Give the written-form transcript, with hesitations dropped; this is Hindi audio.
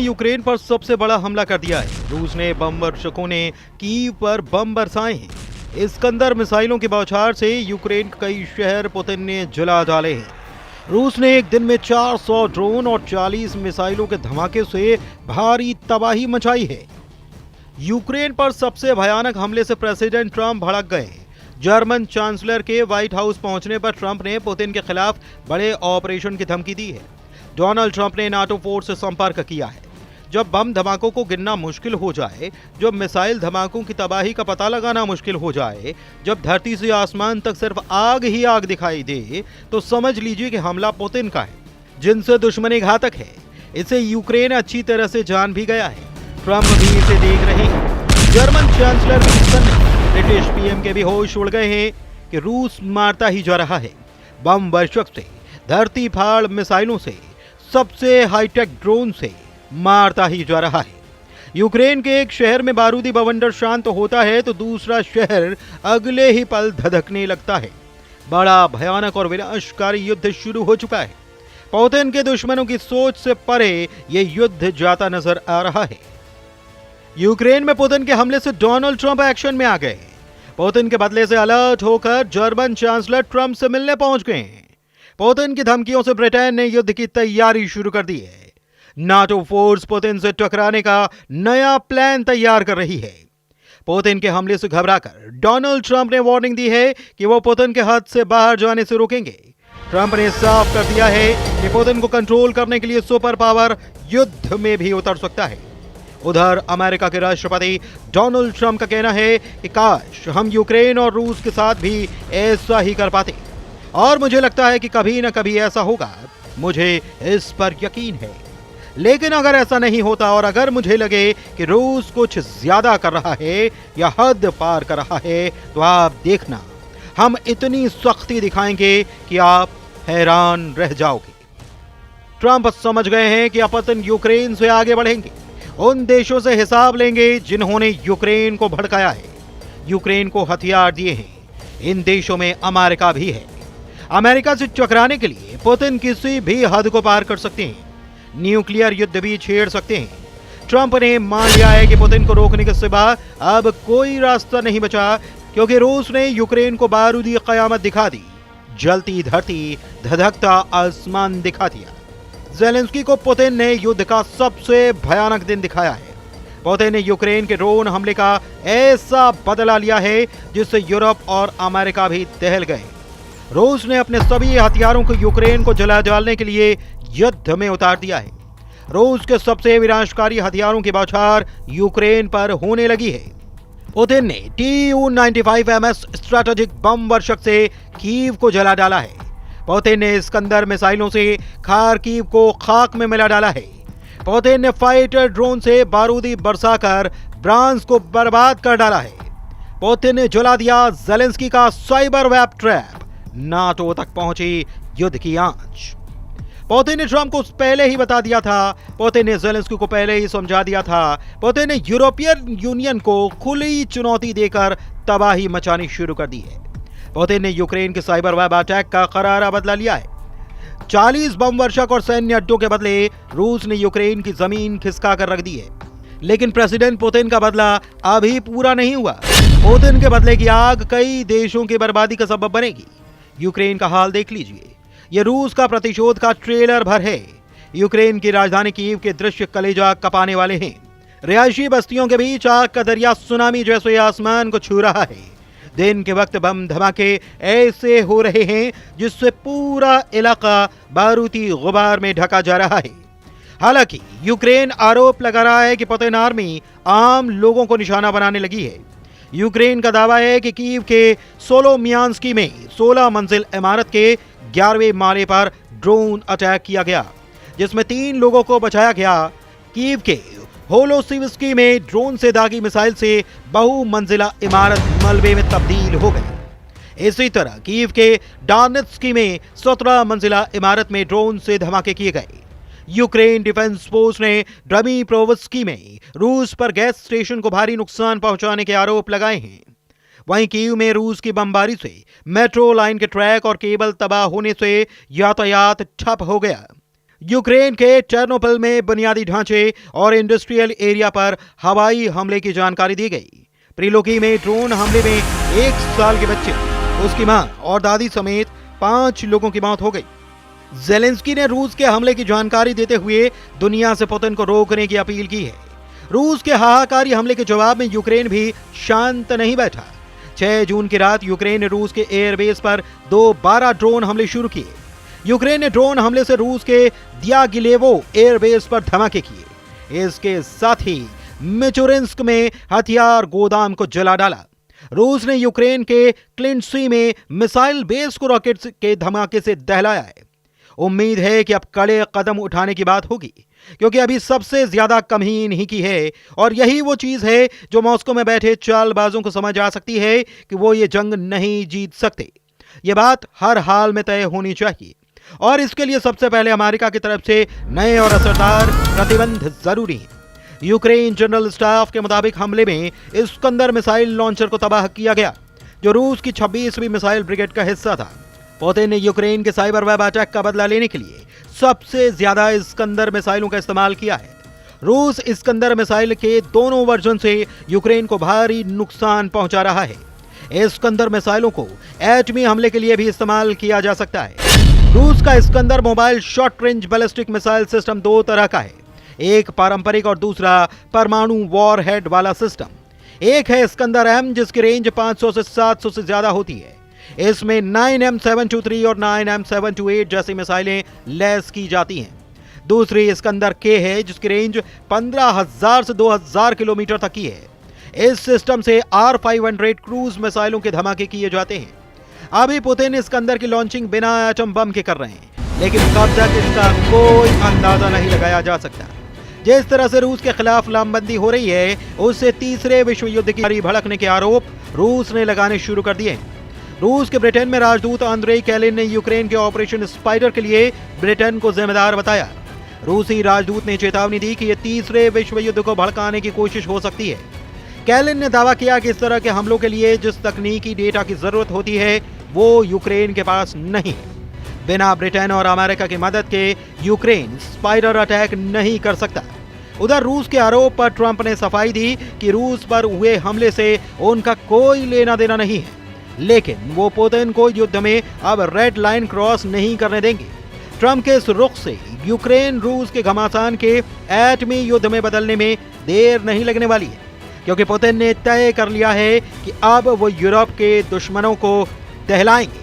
यूक्रेन पर सबसे बड़ा हमला कर दिया है। रूस ने बम वर्षकों ने कीव पर बम बरसाए हैं। इस्कंदर मिसाइलों की बौछार से यूक्रेन के कई शहर पुतिन ने जला डाले हैं। रूस ने एक दिन में 400 ड्रोन और 40 मिसाइलों के धमाके से भारी तबाही मचाई है। यूक्रेन पर सबसे भयानक हमले से प्रेसिडेंट ट्रंप भड़क गए। जर्मन चांसलर के व्हाइट हाउस पहुंचने पर ट्रंप ने पुतिन के खिलाफ बड़े ऑपरेशन की धमकी दी है। डोनाल्ड ट्रंप ने नाटो फोर्स से संपर्क किया है। जब बम धमाकों को गिनना मुश्किल हो जाए, जब मिसाइल धमाकों की तबाही का पता लगाना मुश्किल हो जाए, जब धरती से आसमान तक सिर्फ आग ही आग दिखाई दे, तो समझ लीजिए कि हमला पुतिन का है, जिनसे दुश्मनी घातक है। इसे यूक्रेन अच्छी तरह से जान भी गया है। ट्रंप भी इसे देख रहे हैं। जर्मन चांसलर ब्रिटिश पीएम के भी होश उड़ गए हैं कि रूस मारता ही जा रहा है। बम वर्षक से, धरती फाड़ मिसाइलों से, सबसे हाईटेक ड्रोन से मारता ही जा रहा है। यूक्रेन के एक शहर में बारूदी बवंडर शांत होता है तो दूसरा शहर अगले ही पल धधकने लगता है। बड़ा भयानक और विनाशकारी युद्ध शुरू हो चुका है। पुतिन के दुश्मनों की सोच से परे यह युद्ध जाता नजर आ रहा है। यूक्रेन में पुतिन के हमले से डोनाल्ड ट्रंप एक्शन में आ गए। पुतिन के बदले से अलर्ट होकर जर्मन चांसलर ट्रंप से मिलने पहुंच गए हैं। पुतिन की धमकियों से ब्रिटेन ने युद्ध की तैयारी शुरू कर दी है। नाटो फोर्स पुतिन से टकराने का नया प्लान तैयार कर रही है। पुतिन के हमले से घबराकर डोनाल्ड ट्रंप ने वार्निंग दी है कि वो पुतिन के हाथ से बाहर जाने से रोकेंगे। ट्रंप ने साफ कर दिया है कि पुतिन को कंट्रोल करने के लिए सुपर पावर युद्ध में भी उतर सकता है। उधर अमेरिका के राष्ट्रपति डोनाल्ड ट्रंप का कहना है कि काश हम यूक्रेन और रूस के साथ भी ऐसा ही कर पाते, और मुझे लगता है कि कभी न कभी ऐसा होगा। मुझे इस पर यकीन है। लेकिन अगर ऐसा नहीं होता और अगर मुझे लगे कि रूस कुछ ज्यादा कर रहा है या हद पार कर रहा है, तो आप देखना, हम इतनी सख्ती दिखाएंगे कि आप हैरान रह जाओगे। ट्रंप समझ गए हैं कि पुतिन यूक्रेन से आगे बढ़ेंगे। उन देशों से हिसाब लेंगे जिन्होंने यूक्रेन को भड़काया है, यूक्रेन को हथियार दिए हैं। इन देशों में अमेरिका भी है। अमेरिका से टकराने के लिए पुतिन किसी भी हद को पार कर सकते हैं, न्यूक्लियर युद्ध भी छेड़ सकते हैं। ट्रंप ने मान लिया है कि पुतिन को रोकने के सिवा अब कोई रास्ता नहीं बचा, क्योंकि रूस ने यूक्रेन को बारूदी कयामत दिखा दी, जलती धरती, धधकता आसमान दिखा दिया। ज़ेलेंस्की को पुतिन ने युद्ध का सबसे भयानक दिन दिखाया है। पुतिन ने यूक्रेन के ड्रोन हमले का ऐसा बदला लिया है जिससे यूरोप और अमेरिका भी दहल गए। रूस ने अपने सभी हथियारों को यूक्रेन को जला डालने के लिए युद्ध में उतार दिया है। रूस के सबसे विनाशकारी हथियारों की बौछार यूक्रेन पर होने लगी है। पुतिन ने Tu-95MS स्ट्रैटेजिक बम वर्षक से कीव को जला डाला है। पुतिन ने इस्कंदर मिसाइलों से खार्किव को खाक में मिला डाला है। पुतिन ने फाइटर ड्रोन से बारूदी बरसाकर ब्रांस को बर्बाद कर डाला है। पुतिन ने जला दिया ज़ेलेंस्की का साइबर वेब ट्रैप। नाटो तक पहुंची युद्ध की आंच। पुतिन ने ट्रंप को पहले ही बता दिया था। पुतिन ने ज़ेलेंस्की को पहले ही समझा दिया था। पुतिन ने यूरोपियन यूनियन को खुली चुनौती देकर तबाही मचानी शुरू कर दी है। पुतिन ने यूक्रेन के साइबर वेब अटैक का करारा बदला लिया है। 40 बम वर्षक और सैन्य अड्डों के बदले रूस ने यूक्रेन की जमीन खिसका कर रख दी है। लेकिन प्रेसिडेंट पुतिन का बदला अभी पूरा नहीं हुआ। पुतिन के बदले की आग कई देशों की बर्बादी का सबब बनेगी। यूक्रेन का हाल देख लीजिए। यह रूस का प्रतिशोध का ट्रेलर भर है। यूक्रेन की राजधानी कीव के दृश्य कलेजा कपाने वाले हैं। रिहायशी बस्तियों के बीच आग का दरिया सुनामी जैसे आसमान को छू रहा है। दिन के वक्त बम धमाके ऐसे हो रहे हैं जिससे पूरा इलाका बारूदी गुबार में ढका जा रहा है। हालांकि यूक्रेन आरोप लगा रहा है कि पुतिन आर्मी आम लोगों को निशाना बनाने लगी है। यूक्रेन का दावा है कि कीव के सोलोमियांस्की में 16 मंजिल इमारत के 11वें माले पर ड्रोन अटैक किया गया, जिसमें 3 लोगों को बचाया गया। कीव के होलोसिविस्की में ड्रोन से दागी मिसाइल से बहुमंजिला इमारत मलबे में तब्दील हो गई। इसी तरह कीव के डार्नेत्स्की में 17 मंजिला इमारत में ड्रोन से धमाके किए गए। यूक्रेन डिफेंस फोर्स ने ड्मीप्रोवस्की में रूस पर गैस स्टेशन को भारी नुकसान पहुंचाने के आरोप लगाए हैं। वहीं कीव में रूस की बमबारी से मेट्रो लाइन के ट्रैक और केबल तबाह होने से यातायात ठप हो गया। यूक्रेन के चेर्नोबिल में बुनियादी ढांचे और इंडस्ट्रियल एरिया पर हवाई हमले की जानकारी दी गई। प्रिलोकी में ड्रोन हमले में 1 साल के बच्चे, उसकी मां और दादी समेत 5 लोगों की मौत हो गई। ज़ेलेंस्की ने रूस के हमले की जानकारी देते हुए दुनिया से पुतिन को रोकने की अपील की है। रूस के हाहाकारी हमले के जवाब में यूक्रेन भी शांत नहीं बैठा। 6 जून की रात यूक्रेन ने रूस के एयरबेस पर 12 ड्रोन हमले शुरू किए। यूक्रेन ने ड्रोन हमले से रूस के दियागिलेवो एयरबेस पर धमाके किए। इसके साथ ही मिचुरिन्स्क में हथियार गोदाम को जला डाला। रूस ने यूक्रेन के क्लिंटसी में मिसाइल बेस को रॉकेट के धमाके से दहलाया है। उम्मीद है कि अब कड़े कदम उठाने की बात होगी, क्योंकि अभी सबसे ज्यादा कमी इन्हीं की है और यही वो चीज है जो मॉस्को में बैठे चालबाजों को समझ आ सकती है कि वो ये जंग नहीं जीत सकते। ये बात हर हाल में तय होनी चाहिए और इसके लिए सबसे पहले अमेरिका की तरफ से नए और असरदार प्रतिबंध जरूरी है। यूक्रेन जनरल स्टाफ के मुताबिक हमले में इस्कंदर मिसाइल लॉन्चर को तबाह किया गया, जो रूस की 26वीं मिसाइल ब्रिगेड का हिस्सा था। पुतिन ने यूक्रेन के साइबर वेब अटैक का बदला लेने के लिए सबसे ज्यादा इस्कंदर मिसाइलों का इस्तेमाल किया है। रूस इस्कंदर मिसाइल के दोनों वर्जन से यूक्रेन को भारी नुकसान पहुंचा रहा है। इस्कंदर मिसाइलों को एटमी हमले के लिए भी इस्तेमाल किया जा सकता है। रूस का Iskander mobile short range ballistic missile system 2 तरह का है, एक पारंपरिक और दूसरा परमाणु वॉरहेड वाला सिस्टम। एक है इस्कंदर एम, जिसकी रेंज 500 से 700 से ज्यादा होती है। इसमें 9M723 और 9M728 जैसी मिसाइलें लैस की जाती हैं। दूसरी इस्कंदर के है, जिसकी रेंज 15,000 से 2,000 किलोमीटर तक की है। इस सिस्टम से R500 क्रूज मिसाइलों के धमाके किए जाते हैं। अभी पुतिन इस्कंदर की लॉन्चिंग बिना एटम बम के कर रहे हैं, लेकिन कब तक इसका कोई अंदाजा नहीं लगाया जा सकता। जिस तरह से रूस के खिलाफ लामबंदी हो रही है, उससे तीसरे विश्व युद्ध की भड़कने के आरोप रूस ने लगाने शुरू कर दिए हैं। रूस के ब्रिटेन में राजदूत आंद्रेई कैलिन ने यूक्रेन के ऑपरेशन स्पाइडर के लिए ब्रिटेन को जिम्मेदार बताया। रूसी राजदूत ने चेतावनी दी कि यह तीसरे विश्व युद्ध को भड़काने की कोशिश हो सकती है। कैलिन ने दावा किया कि इस तरह के हमलों के लिए जिस तकनीकी डेटा की जरूरत होती है, वो यूक्रेन के पास नहीं है। बिना ब्रिटेन और अमेरिका की मदद के यूक्रेन स्पाइडर अटैक नहीं कर सकता। उधर रूस के आरोप पर ट्रंप ने सफाई दी कि रूस पर हुए हमले से उनका कोई लेना देना नहीं है, लेकिन वो पुतिन को युद्ध में अब रेड लाइन क्रॉस नहीं करने देंगे। ट्रंप के इस रुख से यूक्रेन रूस के घमासान के एटमी युद्ध में बदलने में देर नहीं लगने वाली है, क्योंकि पुतिन ने तय कर लिया है कि अब वो यूरोप के दुश्मनों को दहलाएंगे।